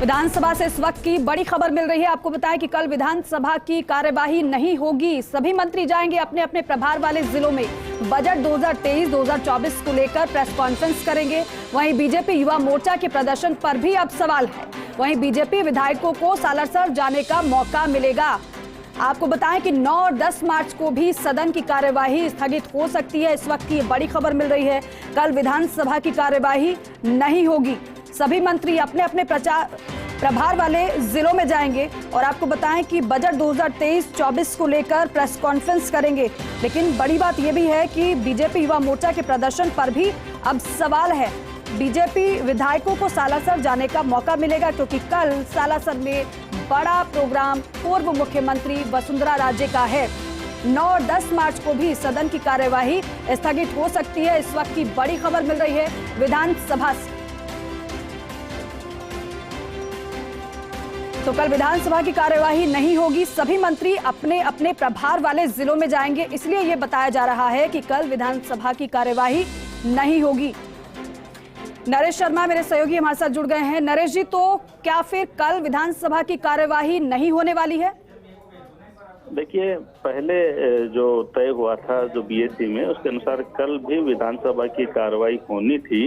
विधानसभा से इस वक्त की बड़ी खबर मिल रही है। आपको बताएं कि कल विधानसभा की कार्यवाही नहीं होगी। सभी मंत्री जाएंगे अपने अपने प्रभार वाले जिलों में। बजट 2023-2024 को लेकर प्रेस कॉन्फ्रेंस करेंगे। वहीं बीजेपी युवा मोर्चा के प्रदर्शन पर भी अब सवाल है। वहीं बीजेपी विधायकों को सालासर जाने का मौका मिलेगा। आपको बताएं कि 9 और 10 मार्च को भी सदन की कार्यवाही स्थगित हो सकती है। इस वक्त की बड़ी खबर मिल रही है। कल विधानसभा की कार्यवाही नहीं होगी। सभी मंत्री अपने अपने प्रभार वाले जिलों में जाएंगे और आपको बताएं कि बजट 2023-24 को लेकर प्रेस कॉन्फ्रेंस करेंगे। लेकिन बड़ी बात यह भी है कि बीजेपी युवा मोर्चा के प्रदर्शन पर भी अब सवाल है। बीजेपी विधायकों को सालासर जाने का मौका मिलेगा क्योंकि कल सालासर में बड़ा प्रोग्राम पूर्व मुख्यमंत्री वसुंधरा राजे का है। 9 और 10 मार्च को भी सदन की कार्यवाही स्थगित हो सकती है। इस वक्त की बड़ी खबर मिल रही है विधानसभा से। तो कल विधानसभा की कार्यवाही नहीं होगी। सभी मंत्री अपने अपने प्रभार वाले जिलों में जाएंगे। इसलिए यह बताया जा रहा है कि कल विधानसभा की कार्यवाही नहीं होगी। नरेश शर्मा मेरे सहयोगी हमारे साथ जुड़ गए हैं। नरेश जी, तो क्या फिर कल विधानसभा की कार्यवाही नहीं होने वाली है? देखिए, पहले जो तय हुआ था जो बीएससी में, उसके अनुसार कल भी विधानसभा की कार्रवाई होनी थी।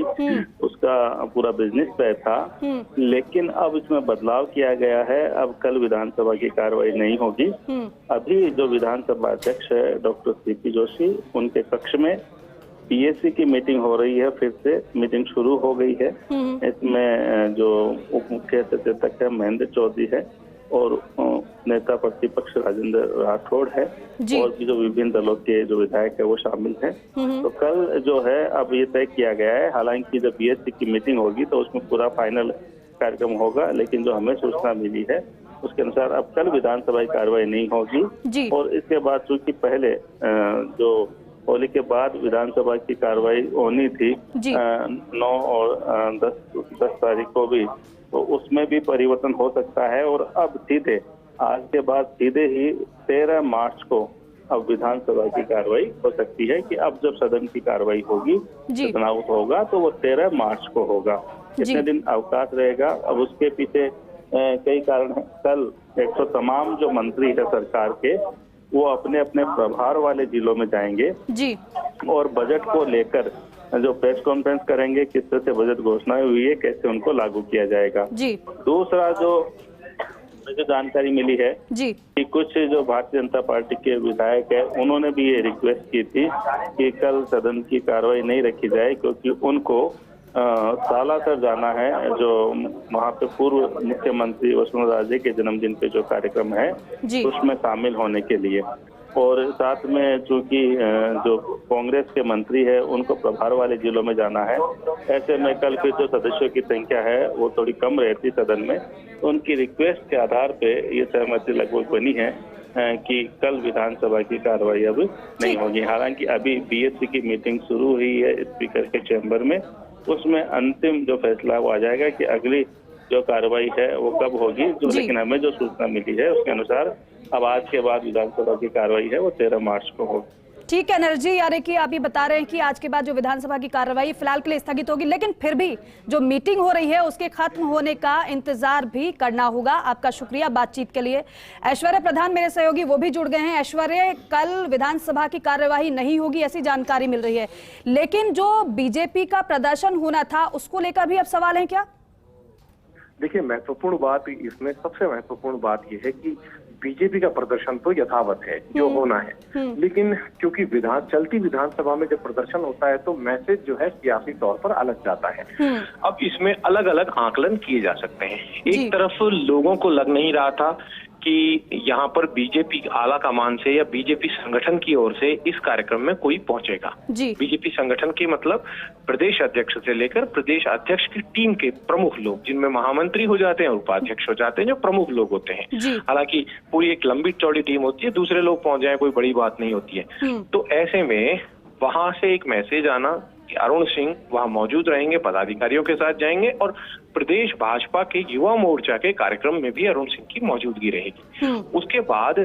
उसका पूरा बिजनेस तय था। लेकिन अब इसमें बदलाव किया गया है। अब कल विधानसभा की कार्रवाई नहीं होगी। अभी जो विधानसभा अध्यक्ष है डॉक्टर सीपी जोशी, उनके कक्ष में पीएससी की मीटिंग हो रही है। फिर से मीटिंग शुरू हो गई है। इसमें जो उप मुख्य सचेतक है महेंद्र चौधरी है और नेता प्रतिपक्ष राजेंद्र राठौड़ है और भी जो विभिन्न दलों के जो विधायक है वो शामिल हैं। तो कल जो है अब ये तय किया गया है। हालांकि जब बीएससी की मीटिंग होगी तो उसमें पूरा फाइनल कार्यक्रम होगा। लेकिन जो हमें सूचना मिली है उसके अनुसार अब कल विधानसभा की कार्रवाई नहीं होगी। और इसके बाद चूंकि पहले जो होली के बाद विधानसभा की कार्रवाई होनी थी 9 और 10 तारीख को भी, तो उसमें भी परिवर्तन हो सकता है। और अब सीधे आज के बाद सीधे ही 13 मार्च को अब विधानसभा की कार्रवाई हो सकती है कि अब जब सदन की कार्रवाई होगी, चुनाव होगा, तो वो 13 मार्च को होगा। कितने दिन अवकाश रहेगा, अब उसके पीछे कई कारण है। कल 100 तमाम जो मंत्री है सरकार के, वो अपने अपने प्रभार वाले जिलों में जाएंगे जी और बजट को लेकर जो प्रेस कॉन्फ्रेंस करेंगे, किस तरह से बजट घोषणा हुई है, कैसे उनको लागू किया जाएगा जी। दूसरा जो जानकारी मिली है जी कि कुछ जो भारतीय जनता पार्टी के विधायक है, उन्होंने भी ये रिक्वेस्ट की थी कि कल सदन की कार्रवाई नहीं रखी जाए क्योंकि उनको सालासर जाना है, जो वहाँ पे पूर्व मुख्यमंत्री वसुंधरा राजे के जन्मदिन पे जो कार्यक्रम है उसमें शामिल होने के लिए। और साथ में चूंकि जो कांग्रेस के मंत्री है उनको प्रभार वाले जिलों में जाना है। ऐसे में कल फिर जो सदस्यों की संख्या है वो थोड़ी कम रहती सदन में, तो उनकी रिक्वेस्ट के आधार पे ये सहमति लगभग बनी है कि कल विधानसभा की कार्रवाई अब नहीं होगी। हालांकि अभी बीएससी की मीटिंग शुरू हुई है स्पीकर के चैम्बर में, उसमें अंतिम जो फैसला वो आ जाएगा कि अगली जो कार्रवाई है वो कब होगी। जो लेकिन हमें जो सूचना मिली है उसके अनुसार अब आज के बाद विधानसभा की कार्रवाई है वो 13 मार्च को होगी। ठीक है नरेश जी, यानी कि आप ये बता रहे हैं कि आज के बाद जो विधानसभा की कार्रवाई फिलहाल के लिए स्थगित होगी, लेकिन फिर भी जो मीटिंग हो रही है उसके खत्म होने का इंतजार भी करना होगा। आपका शुक्रिया बातचीत के लिए। ऐश्वर्य प्रधान मेरे सहयोगी वो भी जुड़ गए हैं। ऐश्वर्य, कल विधानसभा की कार्यवाही नहीं होगी ऐसी जानकारी मिल रही है, लेकिन जो बीजेपी का प्रदर्शन होना था उसको लेकर भी अब सवाल है क्या? देखिए, महत्वपूर्ण बात इसमें सबसे महत्वपूर्ण बात यह है कि बीजेपी का प्रदर्शन तो यथावत है जो होना है, लेकिन क्योंकि चलती विधानसभा में जब प्रदर्शन होता है तो मैसेज जो है सियासी तौर पर अलग जाता है। अब इसमें अलग अलग आकलन किए जा सकते हैं। एक तरफ लोगों को लग नहीं रहा था कि यहाँ पर बीजेपी आला कमान से या बीजेपी संगठन की ओर से इस कार्यक्रम में कोई पहुंचेगा। बीजेपी संगठन की मतलब प्रदेश अध्यक्ष से लेकर प्रदेश अध्यक्ष की टीम के प्रमुख लोग, जिनमें महामंत्री हो जाते हैं, उपाध्यक्ष हो जाते हैं, जो प्रमुख लोग होते हैं। हालांकि पूरी एक लंबी चौड़ी टीम होती है, दूसरे लोग पहुंच जाए कोई बड़ी बात नहीं होती है। तो ऐसे में वहां से एक मैसेज आना कि अरुण सिंह वहां मौजूद रहेंगे, पदाधिकारियों के साथ जाएंगे और प्रदेश भाजपा के युवा मोर्चा के कार्यक्रम में भी अरुण सिंह की मौजूदगी रहेगी। उसके बाद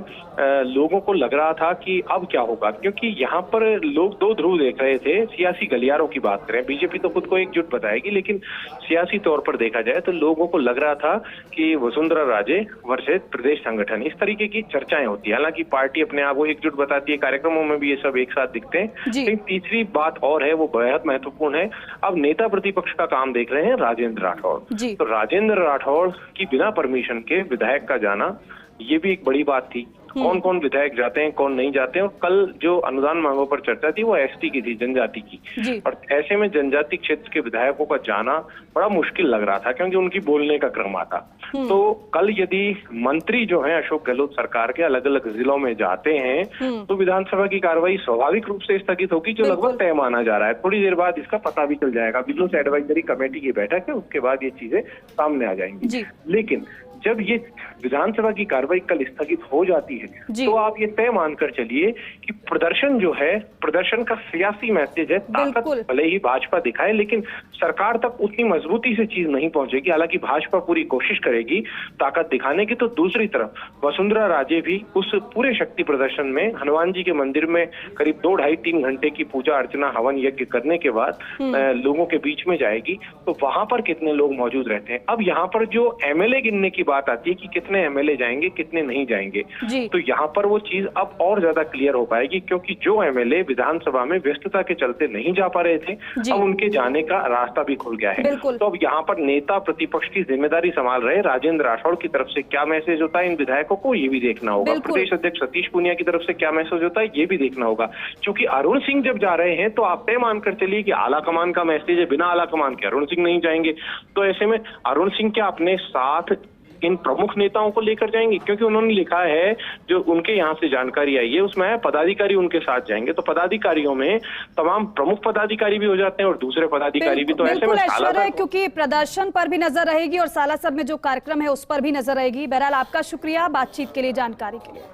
लोगों को लग रहा था कि अब क्या होगा, क्योंकि यहाँ पर लोग दो ध्रुव देख रहे थे। सियासी गलियारों की बात करें, बीजेपी तो खुद को एकजुट बताएगी, लेकिन सियासी तौर पर देखा जाए तो लोगों को लग रहा था कि वसुंधरा राजे वर्सेस प्रदेश संगठन, इस तरीके की चर्चाएं होती है। हालांकि पार्टी अपने आप को एकजुट बताती है, कार्यक्रमों में भी ये सब एक साथ दिखते हैं। लेकिन तीसरी बात और है, वो बेहद महत्वपूर्ण है। अब नेता प्रतिपक्ष का काम देख रहे हैं राजेंद्र राठौड़। तो राजेंद्र राठौड़ की बिना परमिशन के विधायक का जाना, ये भी एक बड़ी बात थी। कौन कौन विधायक जाते हैं, कौन नहीं जाते हैं। और कल जो अनुदान मांगों पर चर्चा थी वो एसटी की थी, जनजाति की। और ऐसे में जनजाति क्षेत्र के विधायकों का जाना बड़ा मुश्किल लग रहा था, क्योंकि उनकी बोलने का क्रम आता। तो कल यदि मंत्री जो है अशोक गहलोत सरकार के अलग अलग जिलों में जाते हैं तो विधानसभा की कार्रवाई स्वाभाविक रूप से स्थगित होगी, जो लगभग तय माना जा रहा है। थोड़ी देर बाद इसका पता भी चल जाएगा। बिजनेस एडवाइजरी कमेटी की बैठक है, उसके बाद ये चीजें सामने आ जाएंगी। लेकिन जब ये विधानसभा की कार्रवाई कल स्थगित हो जाती है तो आप ये तय मानकर चलिए कि प्रदर्शन जो है, प्रदर्शन का सियासी मैसेज है। ताकत भले ही भाजपा दिखाए, लेकिन सरकार तक उतनी मजबूती से चीज नहीं पहुंचेगी। हालांकि भाजपा पूरी कोशिश करेगी ताकत दिखाने की। तो दूसरी तरफ वसुंधरा राजे भी उस पूरे शक्ति प्रदर्शन में हनुमान जी के मंदिर में करीब 2-2.5-3 घंटे की पूजा अर्चना हवन यज्ञ करने के बाद लोगों के बीच में जाएगी। तो वहां पर कितने लोग मौजूद रहते हैं। अब यहाँ पर जो एमएलए गिनने की बात आती है कि कितने एमएलए जाएंगे, कितने नहीं जाएंगे, तो यहाँ पर वो चीज अब और ज्यादा क्लियर हो पाएगी। क्योंकि जो एमएलए विधानसभा में व्यस्तता के चलते नहीं जा पा रहे थे, अब उनके जाने का रास्ता भी खुल गया है। तो अब यहाँ पर नेता प्रतिपक्ष की जिम्मेदारी संभाल रहे राजेंद्र राठौड़ की तरफ से क्या मैसेज होता है इन विधायकों को, ये भी देखना होगा। प्रदेश अध्यक्ष सतीश पूनिया की तरफ से क्या मैसेज होता है, ये भी देखना होगा। क्योंकि अरुण सिंह जब जा रहे हैं तो आप तय मानकर चलिए कि आला कमान का मैसेज है, बिना आला कमान के अरुण सिंह नहीं जाएंगे। तो ऐसे में अरुण सिंह क्या अपने साथ इन प्रमुख नेताओं को लेकर जाएंगे? क्योंकि उन्होंने लिखा है, जो उनके यहाँ से जानकारी आई है उसमें है पदाधिकारी उनके साथ जाएंगे। तो पदाधिकारियों में तमाम प्रमुख पदाधिकारी भी हो जाते हैं और दूसरे पदाधिकारी भी। तो ऐसे में है, क्योंकि प्रदर्शन पर भी नजर रहेगी और सालासर में जो कार्यक्रम है उस पर भी नजर रहेगी। बहरहाल आपका शुक्रिया बातचीत के लिए, जानकारी के लिए।